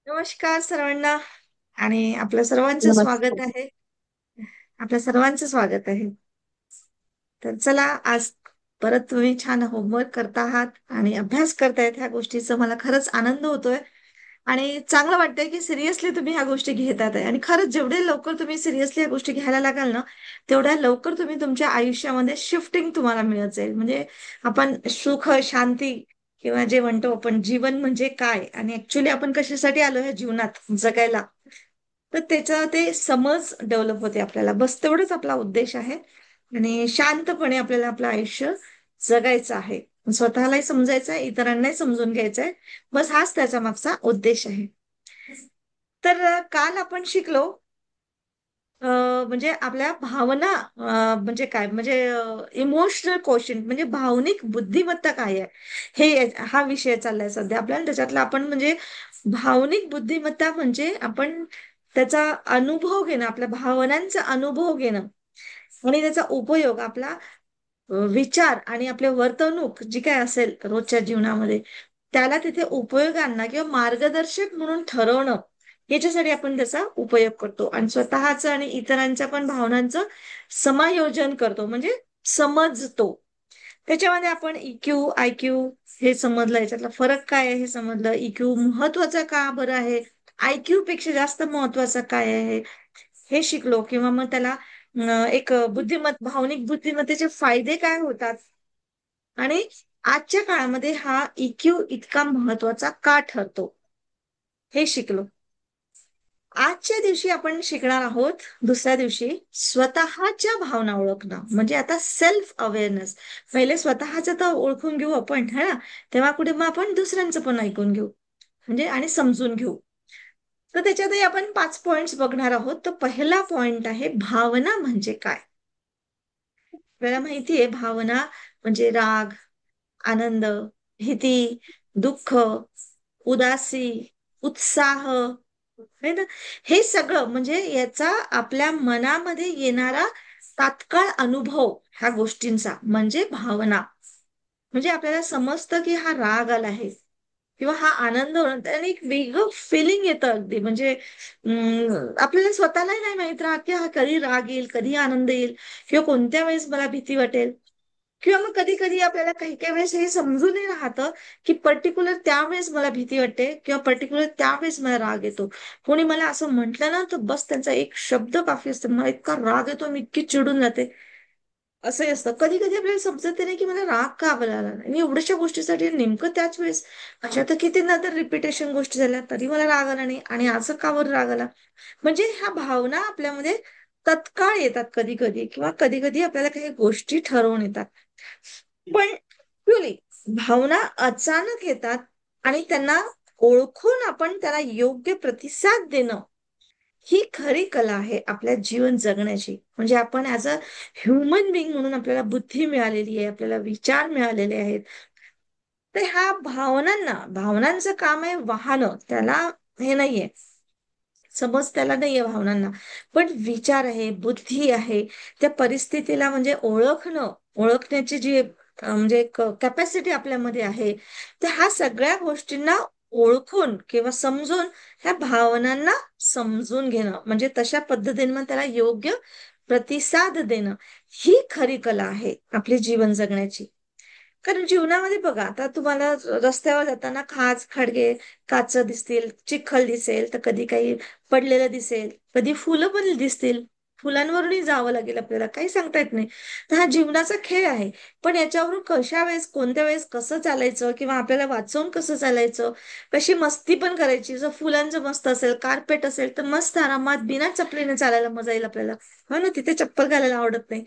नमस्कार सर्वांना आणि आपल्या सर्वांचं नमस्कार. स्वागत आहे. आपल्या सर्वांचं स्वागत आहे. तर चला, आज परत तुम्ही छान होमवर्क करता आहात आणि अभ्यास करतायत. ह्या गोष्टीचा मला खरंच आनंद होतोय आणि चांगलं वाटतंय की सिरियसली तुम्ही ह्या गोष्टी घेतात आहे. आणि खरंच जेवढे लवकर तुम्ही सिरियसली ह्या गोष्टी घ्यायला लागाल ना, तेवढ्या लवकर तुम्ही तुमच्या आयुष्यामध्ये शिफ्टिंग तुम्हाला मिळत जाईल. म्हणजे आपण सुख शांती किंवा जे म्हणतो आपण जीवन म्हणजे काय आणि ऍक्च्युली आपण कशासाठी आलो ह्या जीवनात जगायला, तर त्याचा ते समज डेव्हलप होते आपल्याला. बस तेवढंच आपला उद्देश आहे. आणि शांतपणे आपल्याला आपलं आयुष्य जगायचं आहे. स्वतःलाही समजायचं आहे, इतरांनाही समजून घ्यायचं आहे. बस हाच त्याच्या मागचा उद्देश आहे. तर काल आपण शिकलो, अ, म्हणजे आपल्या भावना, म्हणजे काय, म्हणजे इमोशनल क्वोशंट म्हणजे भावनिक बुद्धिमत्ता काय आहे, हा विषय चाललाय सध्या आपल्याला. त्याच्यातला आपण म्हणजे भावनिक बुद्धिमत्ता म्हणजे आपण त्याचा अनुभव घेणं, आपल्या भावनांचा अनुभव घेणं आणि त्याचा उपयोग आपला विचार आणि आपले वर्तणूक जी काय असेल रोजच्या जीवनामध्ये, त्याला तिथे उपयोगांना किंवा मार्गदर्शक म्हणून ठरवणं, याच्यासाठी आपण त्याचा उपयोग करतो. आणि स्वतःच आणि इतरांच्या पण भावनांचं समायोजन करतो, म्हणजे समजतो. त्याच्यामध्ये आपण इक्यू आयक्यू हे समजलं, याच्यातला फरक काय आहे हे समजलं. इक्यू महत्वाचा का बरं आहे, आयक्यू पेक्षा जास्त महत्वाचा काय आहे हे शिकलो. किंवा मग त्याला एक भावनिक बुद्धिमत्तेचे फायदे काय होतात आणि आजच्या काळामध्ये हा इक्यू इतका महत्वाचा का ठरतो हे शिकलो. आजच्या दिवशी आपण शिकणार आहोत, दुसऱ्या दिवशी, स्वतःच्या भावना ओळखणं, म्हणजे आता सेल्फ अवेअरनेस. पहिले स्वतःचं तर ओळखून घेऊ आपण, है ना, तेव्हा कुठे मग आपण दुसऱ्यांचं पण ऐकून घेऊ, म्हणजे आणि समजून घेऊ. तर त्याच्यातही आपण 5 पॉइंट्स बघणार आहोत. तर पहिला पॉइंट आहे, भावना म्हणजे काय. आपल्याला माहितीये, भावना म्हणजे राग, आनंद, भीती, दुःख, उदासी, उत्साह, है ना, हे सगळं म्हणजे याचा आपल्या मनामध्ये येणारा तात्काळ अनुभव, ह्या गोष्टींचा म्हणजे भावना. म्हणजे आपल्याला समजतं की हा राग आला आहे किंवा हा आनंद होणं, त्याने एक वेगळं फिलिंग येतं अगदी. म्हणजे आपल्याला स्वतःलाही नाही माहित राहत की हा कधी राग येईल, कधी आनंद येईल, किंवा कोणत्या वेळेस मला भीती वाटेल. किंवा मग कधी कधी आपल्याला काही काही वेळेस हे समजूनही राहतं की पर्टिक्युलर त्यावेळेस मला भीती वाटते किंवा पर्टिक्युलर त्यावेळेस मला राग येतो. कोणी मला असं म्हटलं ना, तर बस त्यांचा एक शब्द काफी असतो, मला इतका राग येतो, मी इतकी चिडून जाते. असंही असतं. कधी कधी आपल्याला समजत नाही की मला राग का बरं आला नाही, आणि एवढ्याशा गोष्टीसाठी नेमकं त्याच वेळेस, अशा तर किती नंतर रिपिटेशन गोष्टी झाल्या तरी मला राग आला नाही, आणि असं का बरं राग आला. म्हणजे ह्या भावना आपल्यामध्ये तत्काळ येतात कधी कधी, किंवा कधी कधी आपल्याला काही गोष्टी ठरवून येतात. पण ऍक्च्युली भावना अचानक येतात आणि त्यांना ओळखून आपण त्याला योग्य प्रतिसाद देणं, ही खरी कला आहे आपल्या जीवन जगण्याची. म्हणजे आपण ऍज अ ह्युमन बिंग म्हणून आपल्याला बुद्धी मिळालेली आहे, आपल्याला विचार मिळालेले आहेत. तर ह्या भावनांचं काम आहे वाहनं, त्याला हे नाहीये, समज त्याला नाहीये भावनांना. पण विचार आहे, बुद्धी आहे, त्या परिस्थितीला म्हणजे ओळखण्याची जी म्हणजे कॅपॅसिटी आपल्यामध्ये आहे. तर ह्या सगळ्या गोष्टींना ओळखून किंवा समजून, ह्या भावनांना समजून घेणं, म्हणजे तशा पद्धतीने मग त्याला योग्य प्रतिसाद देणं, ही खरी कला आहे आपले जीवन जगण्याची. कारण जीवनामध्ये बघा, आता तुम्हाला रस्त्यावर जाताना खाच खडगे काच दिसतील, चिखल दिसेल, तर कधी काही पडलेलं दिसेल, कधी फुलं पण दिसतील. फुलांवरूनही जावं लागेल आपल्याला, काही सांगता येत नाही. तर हा जीवनाचा खेळ आहे. पण याच्यावरून कशा वेळेस, कोणत्या वेळेस कसं चालायचं, किंवा आपल्याला वाचवून कसं चालायचं, कशी मस्ती पण करायची. जर फुलांचं मस्त असेल, कार्पेट असेल, तर मस्त आरामात बिना चपलीने चालायला मजा येईल आपल्याला. हो ना, तिथे चप्पल घालायला आवडत नाही.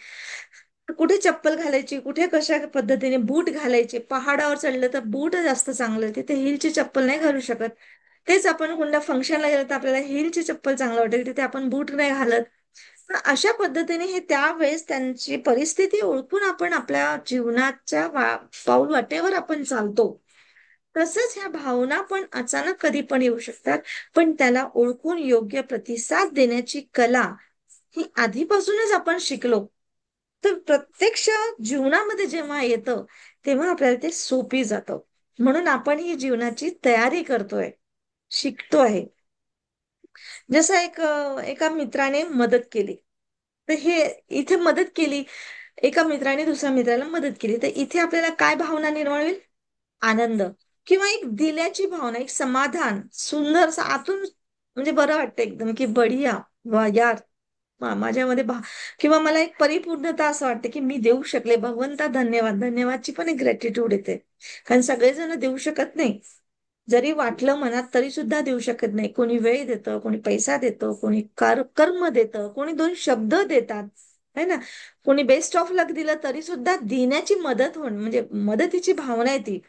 कुठे चप्पल घालायची, कुठे कशा पद्धतीने बूट घालायचे. पहाडावर चढलं तर बूट जास्त चांगलं, तिथे हिलची चप्पल नाही घालू शकत. तेच आपण कोणत्या फंक्शनला गेलं तर आपल्याला हिलची चप्पल चांगलं वाटेल, तिथे आपण बूट नाही घालत. पण अशा पद्धतीने हे त्यावेळेस त्यांची परिस्थिती ओळखून आपण आपल्या जीवनाच्या पाऊल वाटेवर आपण चालतो. तसंच ह्या भावना पण अचानक कधी पण येऊ शकतात. पण त्याला ओळखून योग्य प्रतिसाद देण्याची कला ही आधीपासूनच आपण शिकलो, तर प्रत्यक्ष जीवनामध्ये जेव्हा येतं, तेव्हा आपल्याला ते सोपी जातं. म्हणून आपण ही जीवनाची तयारी करतोय. शिकतो आहे. जसं एका मित्राने मदत केली, तर हे इथे मदत केली, एका मित्राने दुसऱ्या मित्राला मदत केली, तर इथे आपल्याला काय भावना निर्माण होईल? आनंद, किंवा एक दिल्याची भावना, एक समाधान, सुंदर आतून, म्हणजे बरं वाटतं एकदम, की बढिया, वा यार, माझ्यामध्ये किंवा मला एक परिपूर्णता असं वाटते, की मी देऊ शकले, भगवंता धन्यवाद. धन्यवादची पण एक ग्रॅटिट्यूड येते, कारण सगळेजण देऊ शकत नाही. जरी वाटलं मनात तरी सुद्धा देऊ शकत नाही. कोणी वेळ देतं, कोणी पैसा देतं, कोणी कर्म देतं, कोणी दोन शब्द देतात, है ना. कोणी बेस्ट ऑफ लक दिलं तरी सुद्धा देण्याची मदत होणं, म्हणजे मदतीची भावना आहे ती.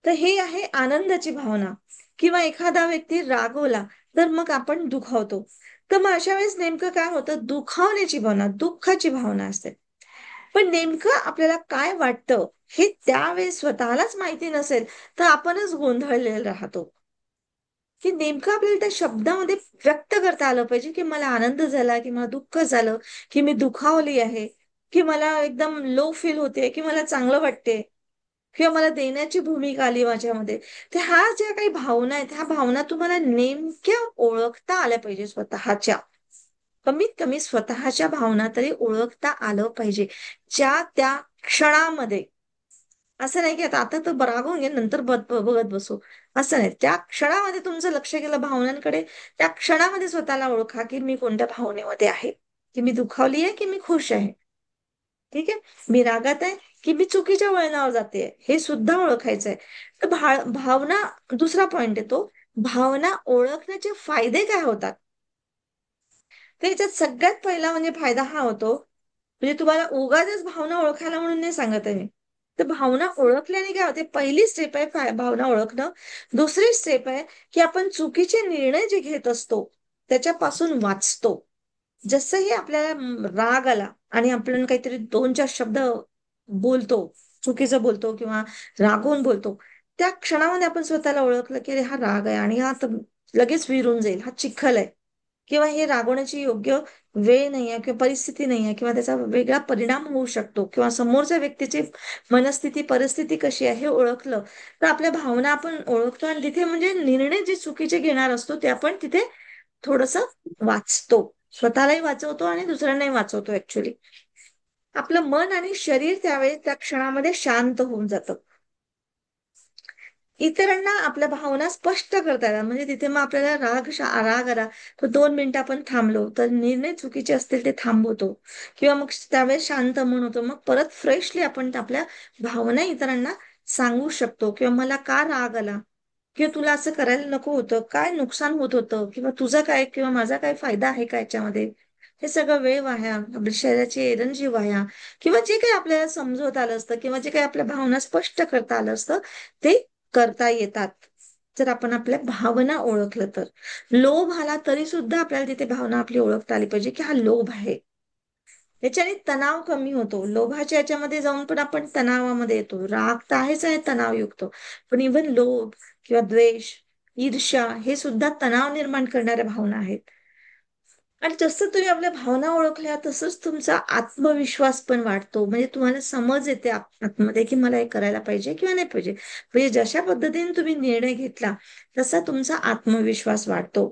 तर हे आहे आनंदाची भावना. किंवा एखादा व्यक्ती रागवला तर मग आपण दुखावतो. तर मग अशा वेळेस नेमकं काय होतं? दुखावण्याची भावना, दुःखाची भावना असते. पण नेमकं आपल्याला काय वाटतं हे त्यावेळेस स्वतःलाच माहिती नसेल, तर आपणच गोंधळलेला राहतो. की नेमकं आपल्याला त्या शब्दामध्ये व्यक्त करता आलं पाहिजे, की मला आनंद झाला, की मला दुःख झालं, की मी दुखावली आहे, की मला एकदम लो फील होते, की मला चांगलं वाटते, किंवा मला देण्याची भूमिका आली माझ्यामध्ये. तर ह्या ज्या काही भावना आहेत, ह्या भावना तुम्हाला नेमक्या ओळखता आल्या पाहिजे स्वतःच्या. कमीत कमी स्वतःच्या भावना तरी ओळखता आलं पाहिजे, ज्या त्या क्षणामध्ये. असं नाही की आता आता तर रागवून घे, नंतर बघत बसू, असं नाही. त्या क्षणामध्ये तुमचं लक्ष गेलं भावनांकडे, त्या क्षणामध्ये स्वतःला ओळखा, की मी कोणत्या भावनेमध्ये आहे, की मी दुखावली आहे, की मी खुश आहे. ठीक आहे, मी रागात आहे, की मी चुकीच्या वळणावर जाते, हे सुद्धा ओळखायचंय. तर भावना, दुसरा पॉइंट येतो, भावना ओळखण्याचे फायदे काय होतात. तर याच्यात सगळ्यात पहिला म्हणजे फायदा हा होतो, म्हणजे तुम्हाला उगाचच भावना ओळखायला म्हणून नाही सांगत आहे मी. तर भावना ओळखल्याने काय होते, पहिली स्टेप आहे भावना ओळखणं. दुसरी स्टेप आहे, की आपण चुकीचे निर्णय जे घेत असतो त्याच्यापासून वाचतो. जसंही आपल्याला राग आला आणि आपण काहीतरी दोन चार शब्द बोलतो, चुकीचं बोलतो किंवा रागवून बोलतो, त्या क्षणामध्ये आपण स्वतःला ओळखलं, की अरे हा राग आहे आणि हा तर लगेच विरून जाईल, हा चिखल आहे, किंवा हे रागवण्याची योग्य वेळ नाही आहे, किंवा परिस्थिती नाही आहे, किंवा त्याचा वेगळा परिणाम होऊ शकतो, किंवा समोरच्या व्यक्तीची मनस्थिती, परिस्थिती कशी आहे हे ओळखलं, तर आपल्या भावना आपण ओळखतो, आणि तिथे म्हणजे निर्णय जे चुकीचे घेणार असतो ते आपण तिथे थोडस वाचतो. स्वतःलाही वाचवतो आणि दुसऱ्यांनाही वाचवतो ऍक्च्युली. आपलं मन आणि शरीर त्यावेळी त्या क्षणामध्ये शांत होऊन जातं. इतरांना आपल्या भावना स्पष्ट करता येतात. म्हणजे तिथे मग आपल्याला राग आला, तर 2 मिनिटं आपण थांबलो, तर निर्णय चुकीचे असतील ते थांबवतो, किंवा मग त्यावेळेस शांत मन होतो, मग परत फ्रेशली आपण आपल्या भावना इतरांना सांगू शकतो, किंवा मला का राग आला, किंवा तुला असं करायला नको होतं, काय नुकसान होत होतं, किंवा तुझा काय किंवा माझा काय फायदा आहे का याच्यामध्ये. हे सगळं वेळ वाया, आपल्या शरीराची एनर्जी वाया, किंवा जे काही आपल्याला समजवत आलं असतं, किंवा जे काही आपल्या भावना स्पष्ट करता आलं असतं, ते करता येतात, जर आपण आपल्या भावना ओळखलं तर. लोभ आला तरी सुद्धा आपल्याला तिथे भावना आपली ओळखता आली पाहिजे, की हा लोभ आहे. याच्याने तणाव कमी होतो. लोभाच्या याच्यामध्ये जाऊन पण आपण तणावामध्ये येतो. राग तर आहेच आहे तणावयुक्त, पण इव्हन लोभ किंवा द्वेष, ईर्ष्या, हे सुद्धा तणाव निर्माण करणाऱ्या भावना आहेत. आणि जसं तुम्ही आपल्या भावना ओळखल्या तसंच तुमचा आत्मविश्वास पण वाढतो. म्हणजे तुम्हाला समज येते आतमध्ये, की मला हे करायला पाहिजे किंवा नाही पाहिजे. म्हणजे जशा पद्धतीने तुम्ही निर्णय घेतला तसा तुमचा आत्मविश्वास वाढतो.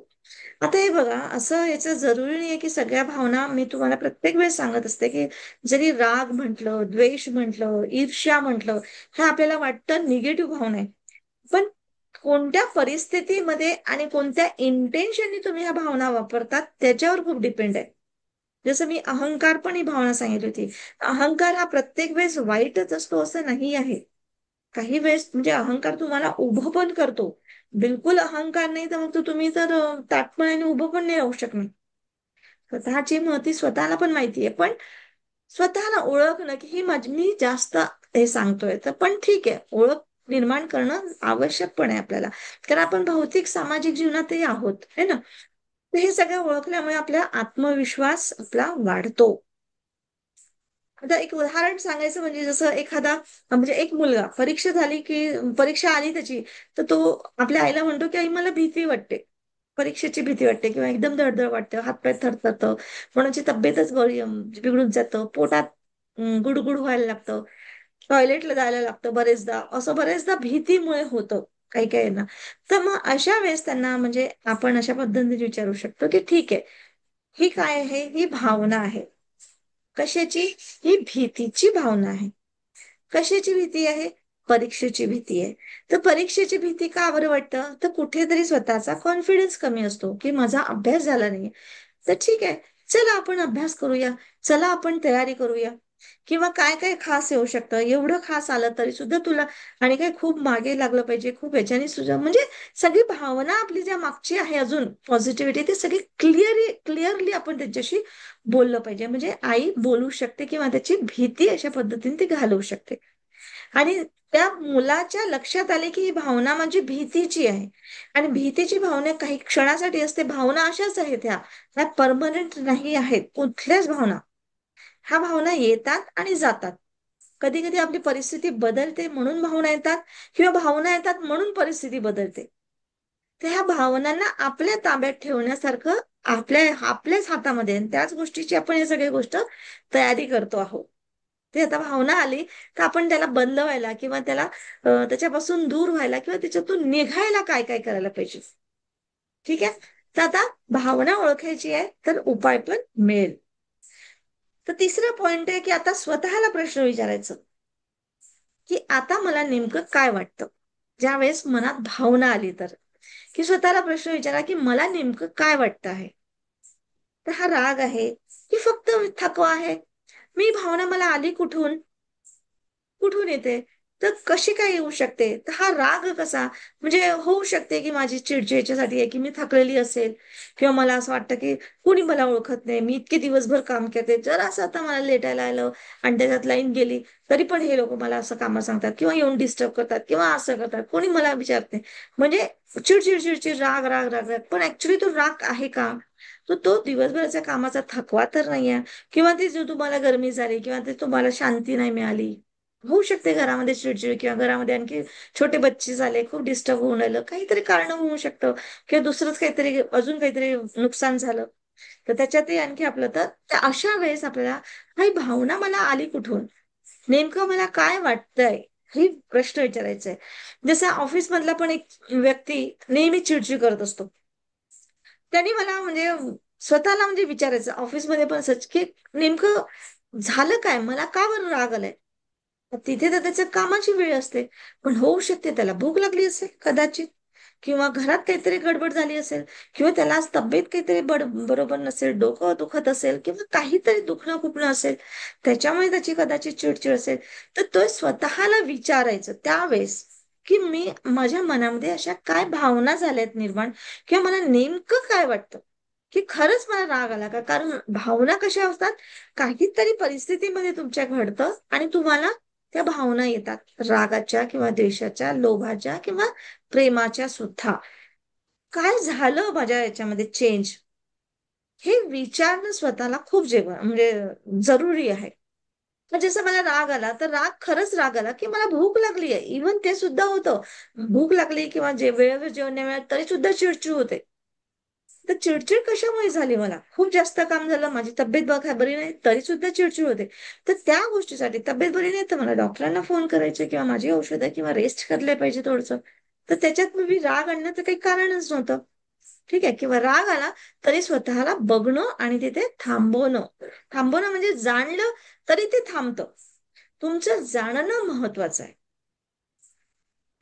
आता हे बघा, असं याचं जरुरी नाहीये की सगळ्या भावना मी तुम्हाला प्रत्येक वेळेस सांगत असते, की जरी राग म्हटलं, द्वेष म्हटलं, ईर्ष्या म्हटलं, हे आपल्याला वाटतं निगेटिव्ह भावना आहे. पण कोणत्या परिस्थितीमध्ये आणि कोणत्या इंटेन्शननी तुम्ही ह्या भावना वापरतात त्याच्यावर खूप डिपेंड आहे. जसं मी अहंकार पण ही भावना सांगितली होती. अहंकार हा प्रत्येक वेळेस वाईटच असतो असं नाही आहे. काही वेळेस म्हणजे अहंकार तुम्हाला उभं पण करतो. बिलकुल अहंकार नाही तर मग तो तुम्ही तर ताटपणाने उभं पण नाही राहू शकणार. स्वतःची महती स्वतःला पण माहिती आहे, पण स्वतःला ओळखणं, की ही माझी, मी जास्त हे सांगतोय तर पण ठीक आहे, ओळख निर्माण करणं आवश्यक पण आहे आपल्याला, कारण आपण भौतिक सामाजिक जीवनातही आहोत, है ना. तर हे सगळं ओळखल्यामुळे आपला आत्मविश्वास आपला वाढतो. आता एक उदाहरण सांगायचं म्हणजे, जसं एखादा म्हणजे एक मुलगा परीक्षा झाली की, परीक्षा आली त्याची, तर तो आपल्या आईला म्हणतो की आई मला भीती वाटते, परीक्षेची भीती वाटते, किंवा एकदम धडधड वाटतं, हातपाय थरथरतं, कोणाची तब्येतच बिघडून जातं, पोटात गुडगुड व्हायला लागतं, टॉयलेटला जायला लागतं बरेचदा, असं बरेचदा भीतीमुळे होतं. काही काही ना. तर मग अशा वेळेस त्यांना म्हणजे आपण अशा पद्धतीने विचारू शकतो की ठीक आहे, ही काय आहे? ही भावना आहे. कशाची? ही भीतीची भावना आहे. कशाची भीती आहे? परीक्षेची भीती आहे. तर परीक्षेची भीती का बरं वाटतं? तर कुठेतरी स्वतःचा कॉन्फिडन्स कमी असतो, की माझा अभ्यास झाला नाही. तर ठीक आहे, चला आपण अभ्यास करूया, चला आपण तयारी करूया. किंवा काय काय खास येऊ शकतं, एवढं खास आलं तरी सुद्धा तुला आणि काय खूप मागे लागलं पाहिजे, खूप ह्याच्याने सुद्धा म्हणजे सगळी भावना आपली ज्या मागची आहे अजून पॉझिटिव्हिटी ती सगळी क्लिअरली आपण त्याच्याशी बोललं पाहिजे. म्हणजे आई बोलू शकते किंवा त्याची भीती अशा पद्धतीने ती घालवू शकते. आणि त्या मुलाच्या लक्षात आले की ही भावना माझी भीतीची आहे. आणि भीतीची भावना काही क्षणासाठी असते. भावना अशाच आहेत ह्या परमनंट नाही आहेत कुठल्याच भावना. ह्या भावना येतात आणि जातात. कधी कधी आपली परिस्थिती बदलते म्हणून भावना येतात किंवा भावना येतात म्हणून परिस्थिती बदलते. तर ह्या भावनांना आपल्या ताब्यात ठेवण्यासारखं आपल्याच हातामध्ये आहे. त्याच गोष्टीची आपण हे सगळी गोष्ट तयारी करतो आहोत. ते आता भावना आली तर आपण त्याला बंद व्हायला किंवा त्याला त्याच्यापासून दूर व्हायला किंवा त्याच्यातून निघायला काय काय करायला पाहिजे. ठीक आहे. तर आता भावना ओळखायची आहे तर उपाय पण मिळेल. तर तिसरा पॉइंट आहे की आता स्वतःला प्रश्न विचारायचं की आता मला नेमकं काय वाटतं. ज्या वेळेस मनात भावना आली तर की स्वतःला प्रश्न विचारा की मला नेमकं काय वाटतं आहे. तर हा राग आहे की फक्त थकवा आहे. मी भावना मला आली कुठून? कुठून येते? तर कशी काय येऊ शकते? तर हा राग कसा म्हणजे होऊ शकते की माझी चिडचिड याच्यासाठी आहे की मी थकलेली असेल किंवा मला असं वाटतं की कुणी मला ओळखत नाही. मी इतके दिवसभर काम करते. जर असं आता मला लेटायला आलं आणि त्याच्यात लाईन गेली, तरी पण हे लोक मला असं कामं सांगतात किंवा येऊन डिस्टर्ब करतात किंवा असं करतात. कोणी मला विचारत नाही. म्हणजे चिडचिड, चिडचिड, राग, राग, राग, राग. पण ऍक्च्युली तो राग आहे का? तो दिवसभराच्या कामाचा थकवा तर नाहीये किंवा ती जो तुम्हाला गरमी झाली किंवा ते तुम्हाला शांती नाही मिळाली. होऊ शकते घरामध्ये चिडचिड किंवा घरामध्ये आणखी छोटे बच्चे झाले, खूप डिस्टर्ब होऊन राहिलं. काहीतरी कारण होऊ शकतं किंवा दुसरंच काहीतरी अजून काहीतरी नुकसान झालं. तर त्याच्यातही आणखी आपलं तर अशा वेळेस आपल्याला काही भावना मला आली कुठून? नेमकं मला काय वाटतंय? ही प्रश्न विचारायचा आहे. जसं ऑफिस मधला पण एक व्यक्ती नेहमी चिडचिड करत असतो. त्यांनी मला म्हणजे स्वतःला म्हणजे विचारायचं ऑफिसमध्ये पण सच की नेमकं झालं काय? मला का बरं राग आलाय? तिथे तर त्याच्या कामाची वेळ असते. पण होऊ शकते त्याला भूक लागली असेल कदाचित किंवा घरात काहीतरी गडबड झाली असेल किंवा त्याला आज तब्येत काहीतरी बरोबर नसेल, डोकं दुखत असेल किंवा काहीतरी दुखणं खुपणं असेल, त्याच्यामुळे त्याची कदाचित चिडचिड असेल. तर तो स्वतःला विचारायचं त्यावेळेस की मी माझ्या मनामध्ये अशा काय भावना झाल्यात निर्माण किंवा मला नेमकं काय वाटतं की खरंच मला राग आला का? कारण भावना कशा असतात, काहीतरी परिस्थितीमध्ये तुमच्या घडतं आणि तुम्हाला त्या भावना येतात रागाच्या किंवा द्वेषाच्या, लोभाच्या किंवा प्रेमाच्या सुद्धा. काय झालं माझ्या याच्यामध्ये चेंज? हे विचारणं स्वतःला खूप म्हणजे जरुरी आहे. मग जसं मला राग आला, तर राग खरंच राग आला, की मला भूक लागली आहे. इव्हन ते सुद्धा होतं. भूक लागली किंवा वेळेवर जेवण नाही मिळालं तरी सुद्धा चिडचिड होते. तर चिडचिड कशामुळे झाली मला? खूप जास्त काम झालं, माझी तब्येत बघा बरी नाही, तरी सुद्धा चिडचिड होते. तर त्या गोष्टीसाठी तब्येत बरी नाही तर मला डॉक्टरांना फोन करायचे किंवा माझी औषधं किंवा रेस्ट करले पाहिजे थोडंसं. तर त्याच्यात मी राग आणण्याचं काही कारणच नव्हतं. ठीक आहे. किंवा राग आला तरी स्वतःला बघणं आणि तिथे थांबवणं. थांबवणं म्हणजे जाणलं तरी ते थांबतं. तुमचं जाणणं महत्वाचं आहे.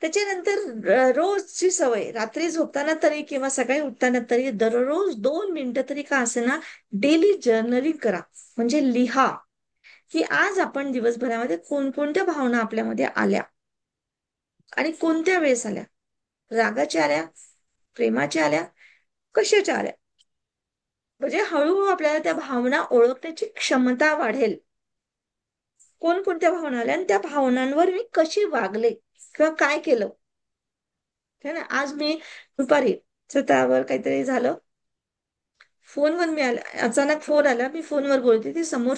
त्याच्यानंतर रोजची सवय रात्री झोपताना तरी किंवा सकाळी उठताना तरी दररोज 2 मिनिटं तरी का असेना डेली जर्नलिंग करा. म्हणजे लिहा की आज आपण दिवसभरामध्ये कोणकोणत्या भावना आपल्यामध्ये आल्या आणि कोणत्या वेळेस आल्या. रागाच्या आल्या, प्रेमाच्या आल्या, कशाच्या आल्या. म्हणजे हळूहळू आपल्याला त्या भावना ओळखण्याची क्षमता वाढेल. कोणकोणत्या भावना आल्या आणि त्या भावनांवर मी कशी वागले किंवा काय केलं. है ना. आज मी दुपारी स्वतःवर काहीतरी झालं, फोनवर मी आला अचानक फोन आला, मी फोनवर बोलते ती समोर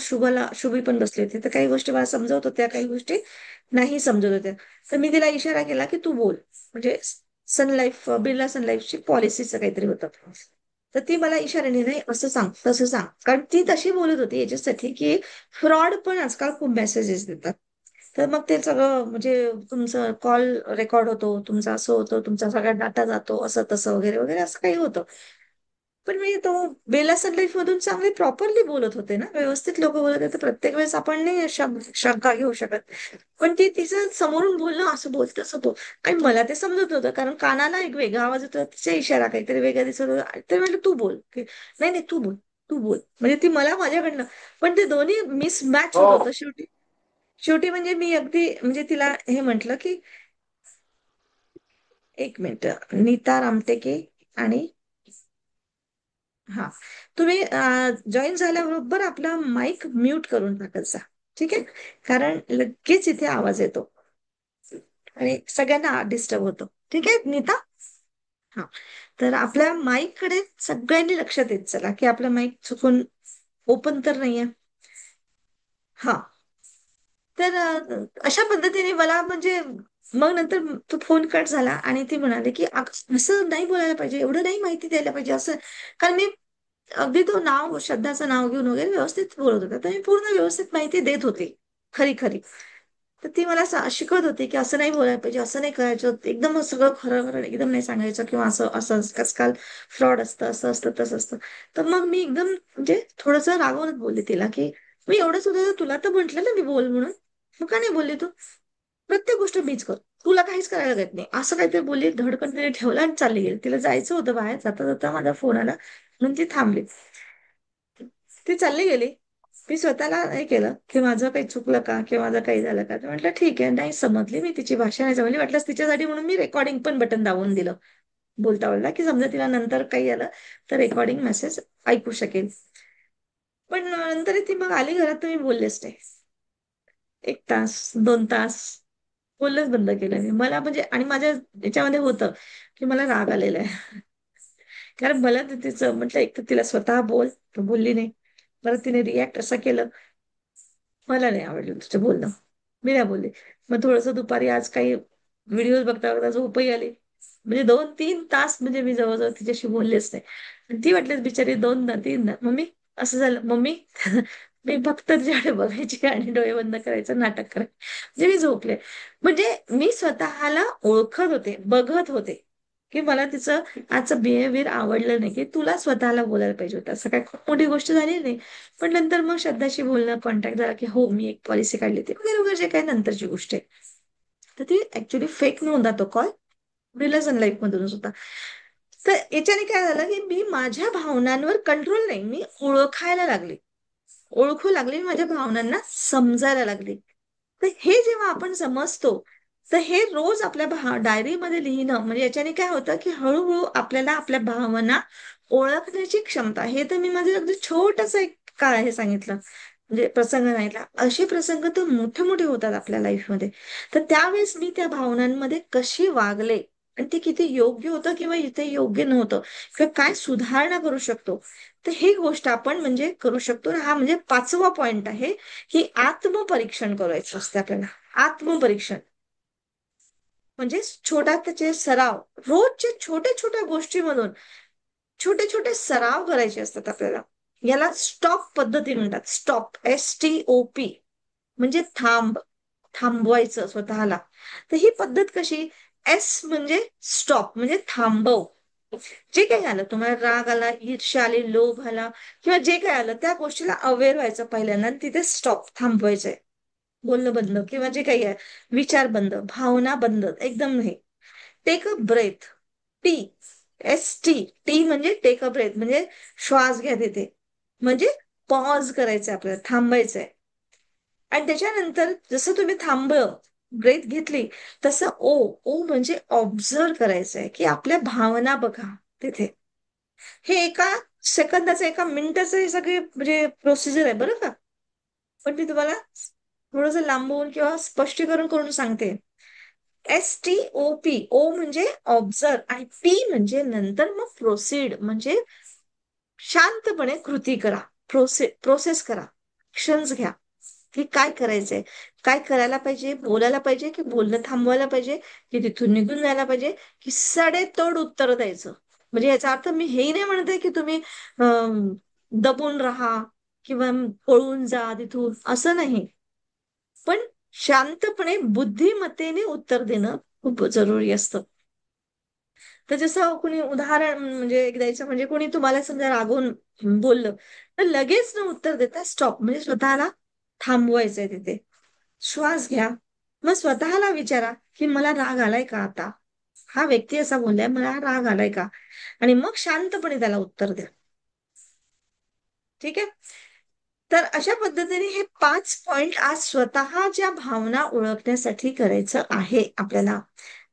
शुभी पण बसली होती. तर काही गोष्टी मला समजवत होत्या, काही गोष्टी नाही समजत होत्या. तर मी तिला इशारा केला की तू बोल. म्हणजे सन लाईफ बिर्ला सन लाईफची पॉलिसीचं काहीतरी होतं. तर ती मला इशाऱ्याने नाही असं सांग तसं सांग, कारण ती तशी बोलत होती याच्यासाठी की फ्रॉड पण आजकाल खूप मेसेजेस देतात. तर मग ते सगळं म्हणजे तुमचं कॉल रेकॉर्ड होतो, तुमचं असं होतं, तुमचा सगळा डाटा जातो, असं तसं वगैरे वगैरे असं काही होतं. पण मी तो बेला सनलाईफ मधून चांगले प्रॉपरली बोलत होते ना, व्यवस्थित लोक बोलत होते. प्रत्येक वेळेस आपण नाही शंका घेऊ शकत. पण ती तिचं समोरून बोलणं, असं बोल तसं बोल. आणि मला ते समजत होतं, कारण कानाला एक वेगळा आवाज होता, तिचा इशारा काहीतरी वेगळा दिसत होता. ते म्हटलं तू बोल नाही नाही, तू बोल, तू बोल. म्हणजे ती मला माझ्याकडनं. पण ते दोन्ही मिसमॅच होत होतं शेवटी. शेवटी म्हणजे मी अगदी म्हणजे तिला हे म्हंटल की एक मिनिट, नीता रामटेके. आणि हा, तुम्ही जॉईन झाल्याबरोबर आपला माईक म्यूट करून टाकायचा. ठीक आहे, कारण लगेच इथे आवाज येतो आणि सगळ्यांना डिस्टर्ब होतो. ठीक आहे नीता. हा, तर आपल्या माईक कडे सगळ्यांनी लक्ष देत चला की आपला माईक चुकून ओपन तर नाहीये. हा, तर अशा पद्धतीने मला म्हणजे मग नंतर तो फोन कट झाला आणि ती म्हणाली की असं नाही बोलायला पाहिजे, एवढं नाही माहिती द्यायला पाहिजे असं. कारण मी अगदी तो नाव श्रद्धाचं नाव घेऊन वगैरे व्यवस्थित बोलत होता, तर मी पूर्ण व्यवस्थित माहिती देत होते, खरी खरी. तर ती मला शिकवत होती की असं नाही बोलायला पाहिजे, असं नाही करायचं, एकदम सगळं खरं खरं एकदम नाही सांगायचं, किंवा असं असं आजकाल फ्रॉड असतं, असं असतं तसं असतं. तर मग मी एकदम म्हणजे थोडंसं रागवूनच बोलले तिला की मी एवढंच होतं, तुला तर म्हंटल ना मी बोल म्हणून, मग का नाही बोलली तू? प्रत्येक गोष्ट मीच कर, तुला काहीच करायला लागत नाही, असं काहीतरी बोलली. धडकन तिने ठेवला आणि चालली गेली. तिला जायचं होतं बाहेर, जाता जाता माझा फोन आला म्हणून ती थांबली. ती चालली गेली. मी स्वतःला हे केलं की माझं काही चुकलं का, किंवा माझं काही झालं का. तर म्हटलं ठीक आहे, नाही समजली मी तिची भाषा, नाही समजली वाटलंच तिच्यासाठी म्हणून मी रेकॉर्डिंग पण बटन दाबून दिलं बोलता बोलता, की समजा तिला नंतर काही आलं तर रेकॉर्डिंग मेसेज ऐकू शकेल. पण नंतर ती मग आली घरात, तुम्ही बोललेच नाही. 1 तास, 2 तास बोलणंच बंद केलं मी. मला म्हणजे, आणि माझ्या याच्यामध्ये होतं की मला राग आलेला आहे. कारण मला तिचं म्हटलं, एक तर तिला स्वतः बोल, तर बोलली नाही. परत तिने रिॲक्ट असं केलं, मला नाही आवडलं तुझं बोलणं, मी नाही बोलले. मग थोडंसं दुपारी आज काही व्हिडिओ बघता बघता झोपही आली. म्हणजे 2-3 तास म्हणजे मी जवळजवळ तिच्याशी बोललेच नाही. आणि ती वाटलीच बिचारी, 2 ना 3 ना, मम्मी असं झालं मम्मी. मी फक्त तिच्याकडे बघायची आणि डोळे बंद करायचं, नाटक करायचं. म्हणजे मी झोपले. म्हणजे मी स्वतःला ओळखत होते, बघत होते की मला तिचं आजचं बिहेवियर आवडलं नाही, की तुला स्वतःला बोलायला पाहिजे होतं. असं काय खूप मोठी गोष्ट झाली नाही. पण नंतर मग श्रद्धाशी बोलणं, कॉन्टॅक्ट झाला की हो मी एक पॉलिसी काढली होती वगैरे वगैरे, जे काही नंतरची गोष्ट आहे. तर ती ऍक्च्युली फेक नव्हता तो कॉल, रिलेशन लाईफ मधूनच होता. तर याच्याने काय झालं की मी माझ्या भावनांवर कंट्रोल नाही, मी ओळखायला लागले, ओळखू लागले, मी माझ्या भावनांना समजायला लागले. तर हे जेव्हा आपण समजतो, तर हे रोज आपल्या डायरीमध्ये लिहिणं, म्हणजे याच्याने काय होतं की हळूहळू आपल्याला आपल्या भावना ओळखण्याची क्षमता. हे तर मी माझं अगदी छोटस एक काय हे सांगितलं, म्हणजे प्रसंग सांगितला. असे प्रसंग तर मोठे मोठे होतात आपल्या लाईफमध्ये. तर त्यावेळेस मी त्या भावनांमध्ये कशी वागले, आणि ते किती योग्य होतं किंवा इथे योग्य नव्हतं, किंवा काय सुधारणा करू शकतो, तर ही गोष्ट आपण म्हणजे करू शकतो. हा म्हणजे 5वा पॉइंट आहे की आत्मपरीक्षण करायचं असते आपल्याला. आत्मपरीक्षण म्हणजे छोटा त्याचे सराव, रोजच्या छोट्या छोट्या गोष्टीमधून छोटे छोटे सराव करायचे असतात आपल्याला. याला स्टॉप पद्धती म्हणतात. स्टॉप, STOP, म्हणजे थांबवायचं स्वतःला. तर ही पद्धत कशी? S म्हणजे स्टॉप, म्हणजे थांबव. जे काही आलं, तुम्हाला राग आला, ईर्ष्या आली, लोभ आला, किंवा जे काही आलं, त्या गोष्टीला अवेअर व्हायचं पहिल्यांदा, आणि तिथे स्टॉप, थांबवायचंय. बोलणं बंद, किंवा जे काही आहे, विचार बंद, भावना बंद, एकदम नाही. Take a breath. T, ST, T म्हणजे टेक अ ब्रेथ, म्हणजे श्वास घ्या तिथे. म्हणजे पॉज करायचंय आपल्याला, थांबायचंय. आणि त्याच्यानंतर जसं तुम्ही थांबलं, ब्रेथ घेतली, तसं ओ, ओ म्हणजे ऑब्झर्व करायचंय की आपल्या भावना बघा तिथे. हे एका सेकंदाचं, एका मिनिटाचं हे सगळे म्हणजे प्रोसिजर आहे बरं का. पण मी तुम्हाला थोडस लांबवून किंवा स्पष्टीकरण करून सांगते. STOP, ओ म्हणजे ऑब्झर्व, आणि पी म्हणजे नंतर मग प्रोसीड, म्हणजे शांतपणे कृती करा, प्रोसेस करा, ऍक्शन्स घ्या. की काय करायचंय, काय करायला पाहिजे, बोलायला पाहिजे की बोलणं थांबवायला पाहिजे, की तिथून निघून जायला पाहिजे, की सडेतोड उत्तर द्यायचं. म्हणजे याचा अर्थ मी हेही नाही म्हणते की तुम्ही दबून राहा किंवा पळून जा तिथून, असं नाही. पण शांतपणे बुद्धिमत्तेने उत्तर देणं खूप जरुरी असतं. तर जसं कोणी उदाहरण म्हणजे एक द्यायचं म्हणजे कोणी तुम्हाला समजा रागवून बोललं, तर लगेच न उत्तर देता स्टॉप म्हणजे स्वतःला थांबवायचंय तिथे. श्वास घ्या. मग स्वतःला विचारा, की मला राग आलाय का आता? हा व्यक्ती असा बोललाय, मला राग आलाय का? आणि मग शांतपणे त्याला उत्तर द्या. ठीक आहे? तर अशा पद्धतीने हे 5 पॉइंट आज स्वतःच्या भावना ओळखण्यासाठी करायचं आहे आपल्याला.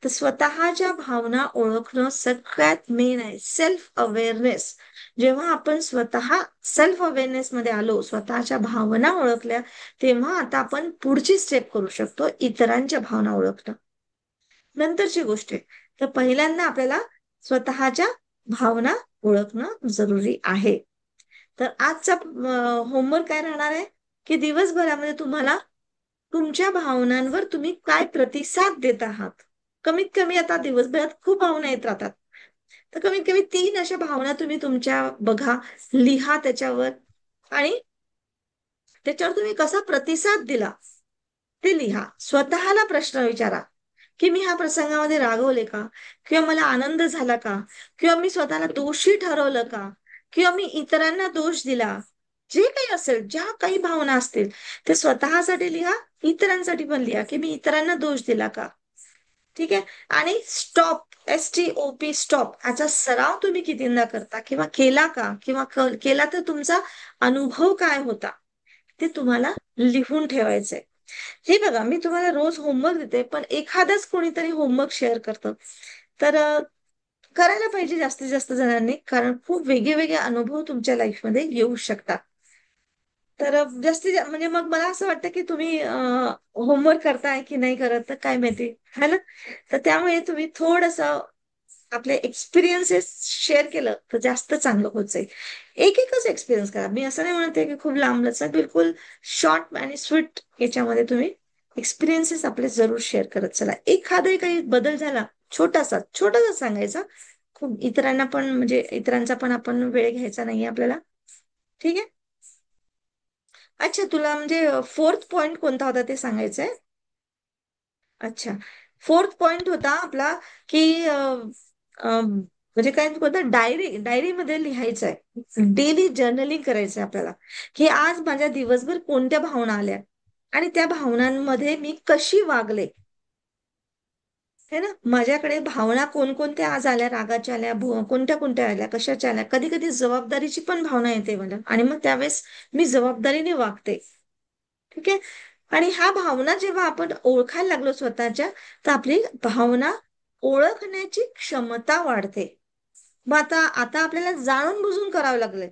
तर स्वतःच्या भावना ओळखणं सगळ्यात मेन आहे. Self awareness. जेव्हा आपण स्वतः सेल्फ अवेअरनेस मध्ये आलो, स्वतःच्या भावना ओळखल्या, तेव्हा आता आपण पुढची स्टेप करू शकतो, इतरांच्या भावना ओळखणं. नंतरची गोष्ट आहे. तर पहिल्यांदा आपल्याला स्वतःच्या भावना ओळखणं जरुरी आहे. तर आजचा होमवर्क काय राहणार आहे, की दिवसभरामध्ये तुम्हाला तुमच्या भावनांवर तुम्ही काय प्रतिसाद देत आहात. कमीत कमी आता दिवसभरात खूप भावना येत राहतात. तर कमीत कमी 3 अशा भावना तुम्ही तुमच्या बघा, लिहा त्याच्यावर आणि त्याच्यावर तुम्ही कसा प्रतिसाद दिला ते लिहा. स्वतःला प्रश्न विचारा, की मी ह्या प्रसंगामध्ये रागवले का? किंवा मला आनंद झाला का? किंवा मी स्वतःला दोषी ठरवलं का? किंवा मी इतरांना दोष दिला? जे काही असेल, ज्या काही भावना असतील, ते स्वतःसाठी लिहा, इतरांसाठी पण लिहा, की मी इतरांना दोष दिला का? ठीक आहे? आणि स्टॉप, STOP स्टॉप याचा सराव तुम्ही कितींदा करता किंवा केला का? किंवा केला तर तुमचा अनुभव काय होता? ते तुम्हाला लिहून ठेवायचंय. हे बघा, मी तुम्हाला रोज होमवर्क देते, पण एखादाच कोणीतरी होमवर्क शेअर करतं. तर करायला पाहिजे जास्तीत जास्त जणांनी, कारण खूप वेगळे अनुभव तुमच्या लाईफमध्ये येऊ शकतात. तर म्हणजे मग मला असं वाटतं, की तुम्ही होमवर्क करताय की नाही करत, तर काय माहिती, है ना? तर त्यामुळे तुम्ही थोडंसं आपले एक्सपिरियन्सेस शेअर केलं तर जास्त चांगलं होत जाईल. एकच एक्सपिरियन्स करा. मी असं नाही म्हणते की खूप लांबलचक, बिलकुल शॉर्ट आणि स्वीट याच्यामध्ये तुम्ही एक्सपिरियन्सेस आपले जरूर शेअर करत चला. एखादा काही बदल झाला, छोटासा छोटासा सांगायचा. खूप इतरांना पण म्हणजे इतरांचा पण आपण वेळ घ्यायचा नाहीये आपल्याला. ठीक आहे? अच्छा, तुला म्हणजे फोर्थ पॉइंट कोणता होता ते सांगायचंय? अच्छा. फोर्थ पॉइंट होता आपला, की म्हणजे काय होतं, डायरीमध्ये लिहायचं आहे. डेली जर्नलिंग करायचंय आपल्याला, की आज माझ्या दिवसभर कोणत्या भावना आल्या आणि त्या भावनांमध्ये मी कशी वागले. है ना? माझ्याकडे भावना कोणकोणत्या आज आल्या, रागाच्या आल्या, कोणत्या कोणत्या आल्या, कशाच्या आल्या. कधी कधी जबाबदारीची पण भावना येते मला आणि मग त्यावेळेस मी जबाबदारीने वागते. ठीक आहे. आणि ह्या भावना जेव्हा आपण ओळखायला लागलो स्वतःच्या, तर आपली भावना ओळखण्याची क्षमता वाढते. मग आता आता आपल्याला जाणून बुजून करावं लागलंय.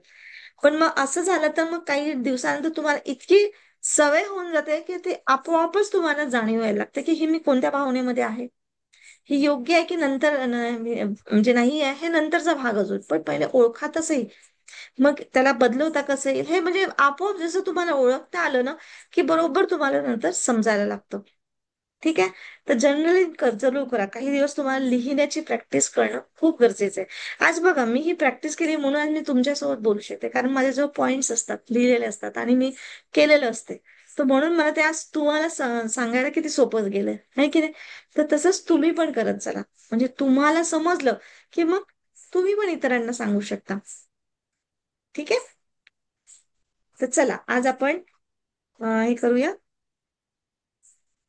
पण मग असं झालं तर मग काही दिवसानंतर तुम्हाला इतकी सवय होऊन जाते, की ते आपोआपच तुम्हाला जाणीव व्हायला लागते, की ही मी कोणत्या भावनेमध्ये आहे. ही योग्य आहे की नंतर म्हणजे नाही आहे, हे नंतरचा भाग अजून. पण पहिले ओळखा तसंही. मग त्याला बदलवता कसं येईल हे म्हणजे आपोआप जसं तुम्हाला ओळखता आलं ना, की बरोबर तुम्हाला नंतर समजायला लागतं. ठीक आहे. तर जर्नलिंग जरूर करा. काही दिवस तुम्हाला लिहिण्याची प्रॅक्टिस करणं खूप गरजेचं आहे. आज बघा, मी ही प्रॅक्टिस केली म्हणून आज मी तुमच्यासोबत बोलू शकते, कारण माझ्याजवळ पॉइंट्स असतात, लिहिलेले असतात आणि मी केलेलं असते. तर म्हणून मला ते आज तुम्हाला सांगायला किती सोपं गेलंय, आहे की नाही? तर तसंच तुम्ही पण करत चला. म्हणजे तुम्हाला समजलं की मग तुम्ही पण इतरांना सांगू शकता. ठीक आहे. तर चला, आज आपण हे करूया,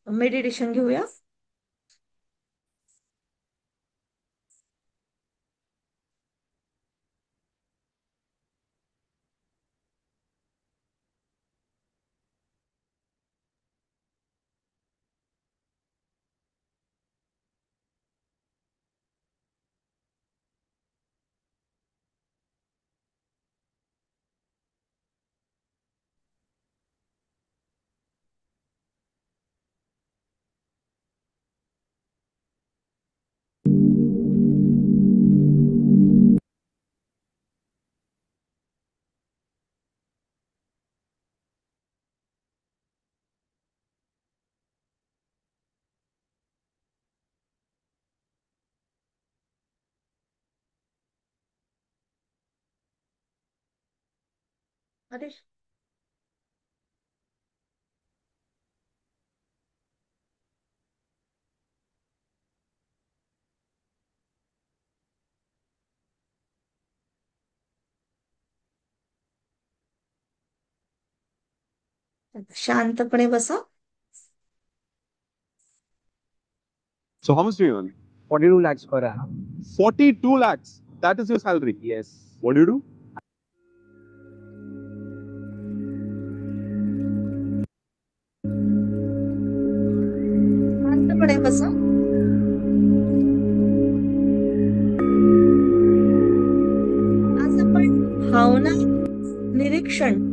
मेडिटेशन घेऊया. अरे शांतपणे बसा. So how much do you earn? 42 lakhs per annum. 42 lakhs. That is your salary. Yes. What do you do? शांतपणे बसा. आज आपण भावना निरीक्षण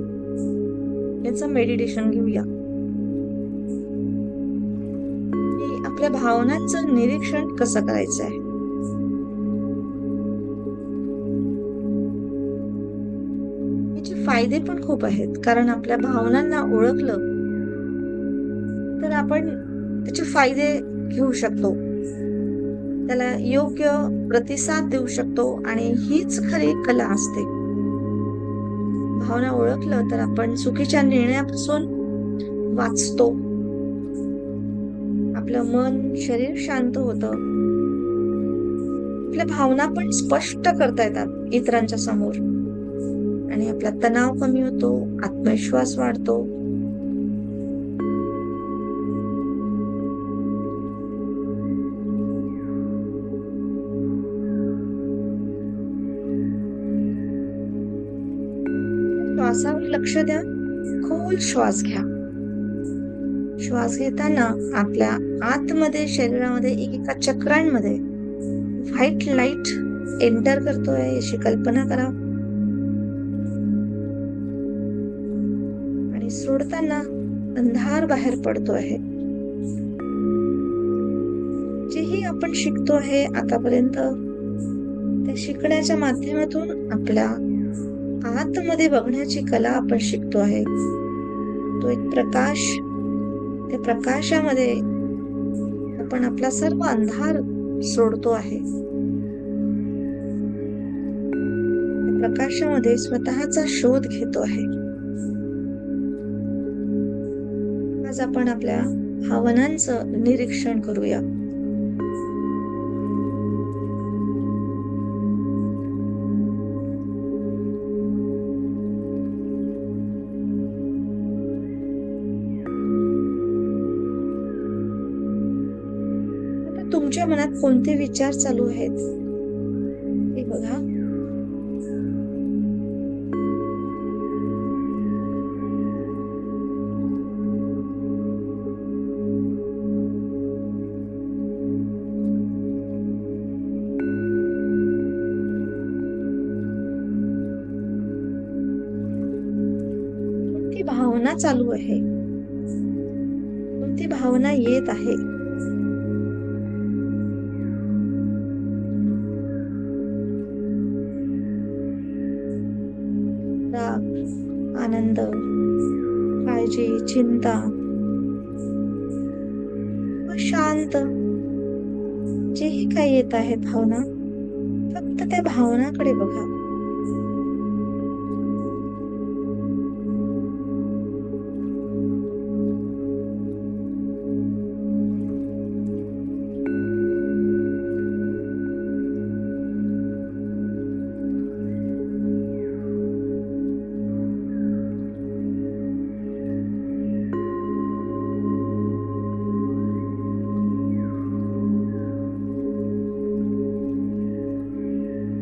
याचं मेडिटेशन घेऊया. की आपल्या भावनांचं निरीक्षण कसं करायचं आहे. याचे फायदे पण खूप आहेत, कारण आपल्या भावनांना ओळखलं तर आपण त्याचे फायदे घेऊ शकतो, त्याला योग्य प्रतिसाद देऊ शकतो, आणि हीच खरी कला असते. भावना ओळखलं तर आपण चुकीच्या निर्णयापासून वाचतो, आपलं मन शरीर शांत होतं, आपल्या भावना पण स्पष्ट करता येतात इतरांच्या समोर, आणि आपला तणाव कमी होतो, आत्मविश्वास वाढतो. श्वासावर लक्ष द्या. खोल श्वास घ्या. श्वास घेताना आपल्या आतमध्ये शरीरामध्ये एकेका चक्रांमध्ये व्हाईट लाईट एंटर करतोय अशी कल्पना करा, आणि सोडताना अंधार बाहेर पडतो आहे. जेही आपण शिकतो आहे आतापर्यंत, त्या शिकण्याच्या माध्यमातून आपल्या आतमध्ये बघण्याची कला आपण शिकतो आहे. तो एक प्रकाश, त्या प्रकाशामध्ये आपण आपला सर्व अंधार सोडतो आहे. त्या प्रकाशामध्ये स्वतःचा शोध घेतो आहे. आज आपण आपल्या भावनांचं निरीक्षण करूया. तुमच्या मनात कोणते विचार चालू आहेत हे बघा. कोणती भावना चालू आहे, कोणती भावना येत आहे. आनंद, काळजी, चिंता, शांत, जेही काही येत आहेत भावना, फक्त त्या भावनाकडे बघा.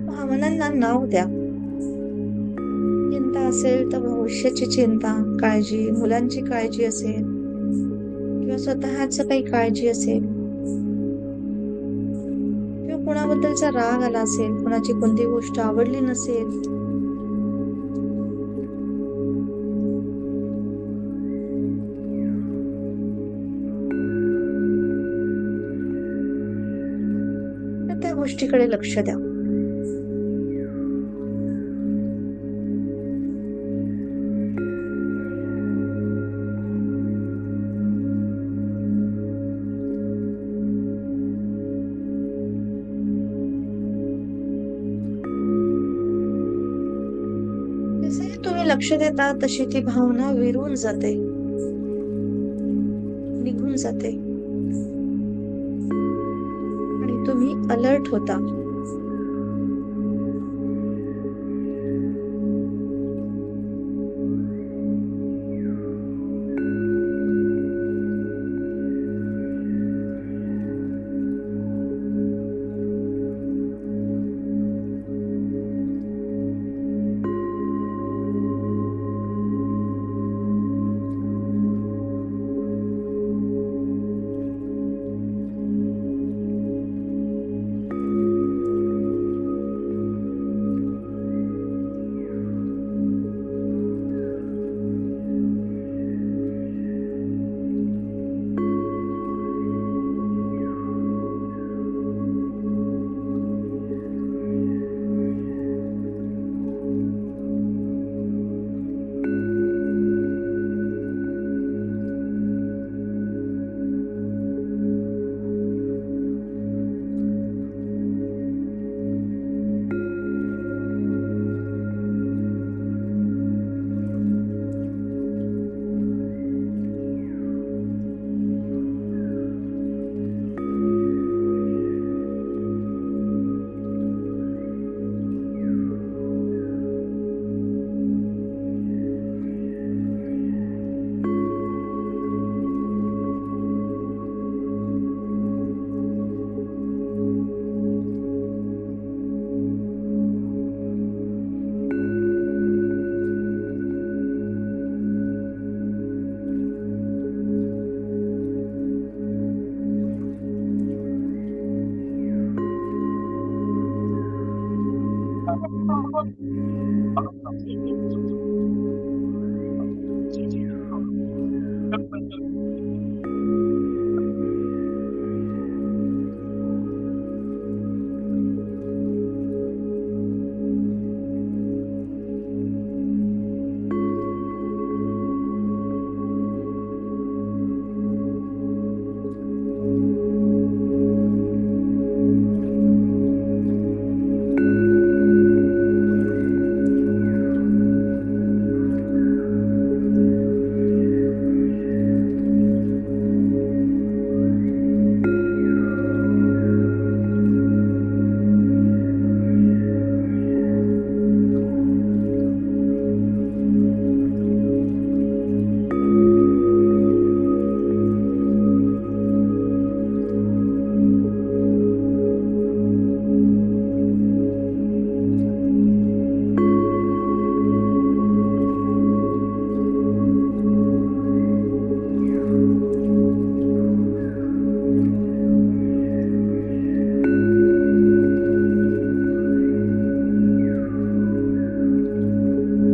भावनांना नाव द्या. चिंता असेल तर भविष्याची चिंता, काळजी, मुलांची काळजी असेल, किंवा स्वतःच काही काळजी असेल, किंवा कोणाबद्दलचा राग आला असेल, कोणाची कोणती गोष्ट आवडली नसेल, तर त्या गोष्टीकडे लक्ष द्या. तुम्ही लक्ष देता तशी ती भावना विरून जाते, निघून जाते, आणि तुम्ही अलर्ट होता.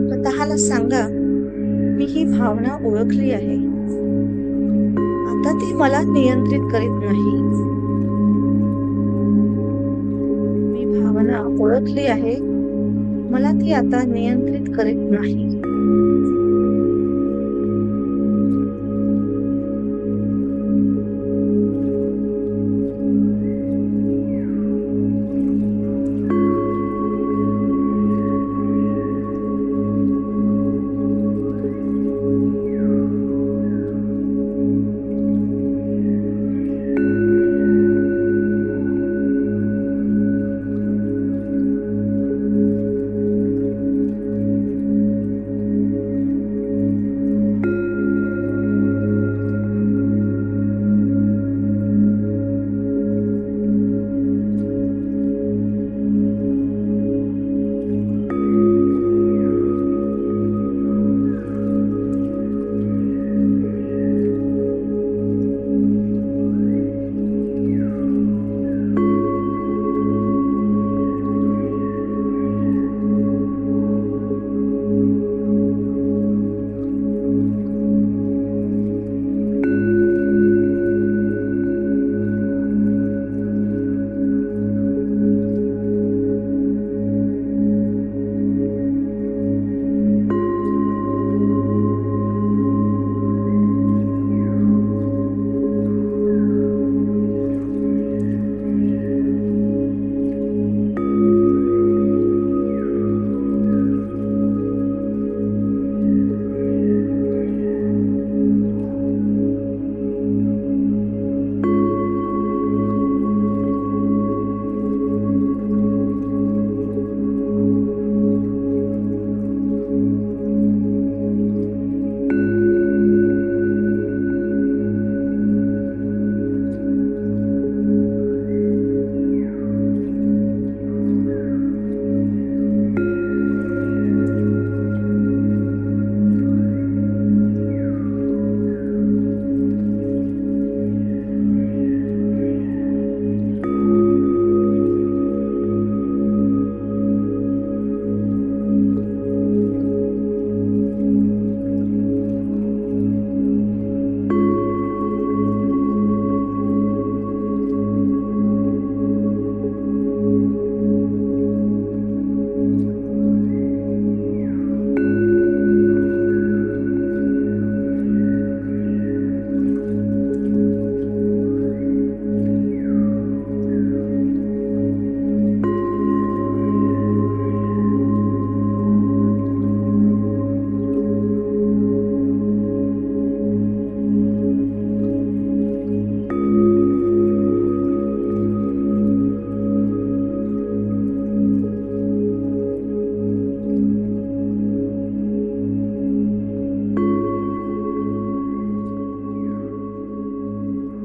स्वतःला सांगा, मी ही भावना ओळखली आहे. आता ती मला नियंत्रित करीत नाही. मी भावना ओळखली आहे. मला ती आता नियंत्रित करीत नाही.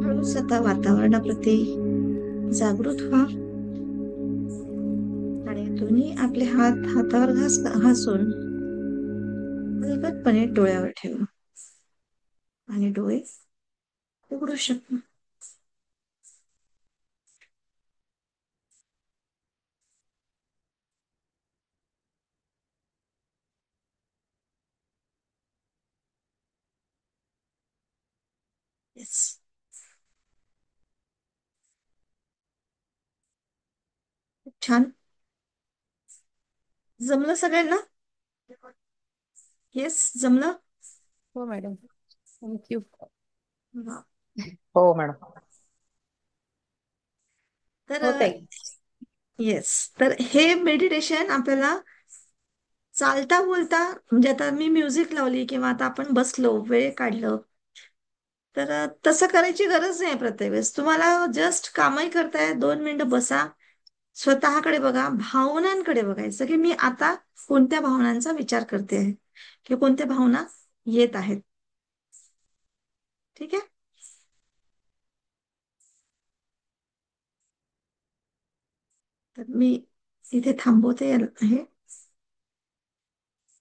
हळूच आता वातावरणाप्रती जागृत व्हा आणि तुम्ही आपले हात हातावर घासून अलगदपणे डोळ्यावर ठेवा आणि डोळे उघडू शकता. येस. छान. जमलं सगळ्यांना? येस, जमलं. हो मॅडम, थँक्यू. वा. हो मॅडम. तर हो ताई. येस, तर हे मेडिटेशन आपल्याला चालता बोलता, म्हणजे आता मी म्युझिक लावली किंवा आता आपण बसलो, वेळ काढलं, तर तसं करायची गरज नाही. प्रत्येक वेळेस तुम्हाला जस्ट कामही करताय, 2 मिनिटं बसा, स्वतःकडे बघा, भावनांकडे बघायचं की मी आता कोणत्या भावनांचा विचार करते आहे किंवा कोणत्या भावना येत आहेत. ठीक आहे. तर मी इथे थांबवते आहे.